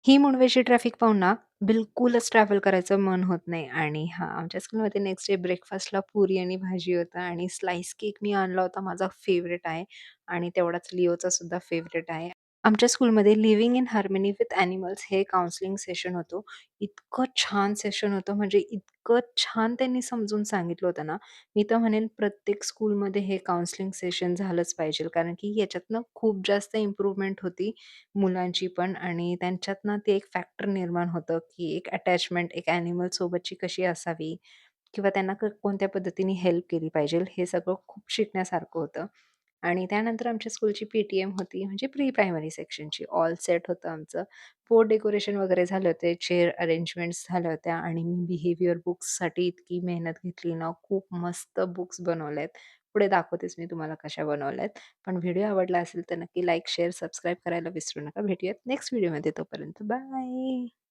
ही मुंबईची ट्रॅफिक पाहून ना, बिलकुलच ट्रॅव्हल करायचं मन होत नाही आणि हां, आमच्या स्कूलमध्ये नेक्स्ट डे ब्रेकफास्टला पुरी आणि भाजी होतं आणि स्लाईस केक मी आणला होता. माझा फेव्हरेट आहे आणि तेवढाच लिओचा सुद्धा फेव्हरेट आहे. आमच्या स्कूलमध्ये living in harmony with animals हे काउन्सिलिंग सेशन होतं. इतकं छान सेशन होतं, म्हणजे इतकं छान त्यांनी समजून सांगितलं होतं ना, मी तर म्हणेन प्रत्येक स्कूलमध्ये हे काउन्सिलिंग सेशन झालंच पाहिजे. कारण की याच्यातनं खूप जास्त इम्प्रूव्हमेंट होती मुलांची पण आणि त्यांच्यातनं ते एक फॅक्टर निर्माण होतं, की एक अटॅचमेंट एक ॲनिमल सोबतची कशी असावी किंवा त्यांना कोणत्या पद्धतीने हेल्प केली पाहिजे, हे सगळं खूप शिकण्यासारखं होतं. आणि त्यानंतर आमच्या स्कूलची पी-टी-एम होती, म्हणजे प्री प्रायमरी सेक्शनची. ऑल सेट होतं आमचं. बोर्ड डेकोरेशन वगैरे झाले होते, चेअर अरेंजमेंट्स झाल्या होत्या आणि मी बिहेवियर बुक्ससाठी इतकी मेहनत घेतली ना, खूप मस्त बुक्स बनवल्यात. पुढे दाखवतेच मी तुम्हाला कशा बनवल्यात. पण व्हिडिओ आवडला असेल तर नक्की लाईक, शेअर, सबस्क्राईब करायला विसरू नका. भेटूयात नेक्स्ट व्हिडिओमध्ये. तोपर्यंत बाय.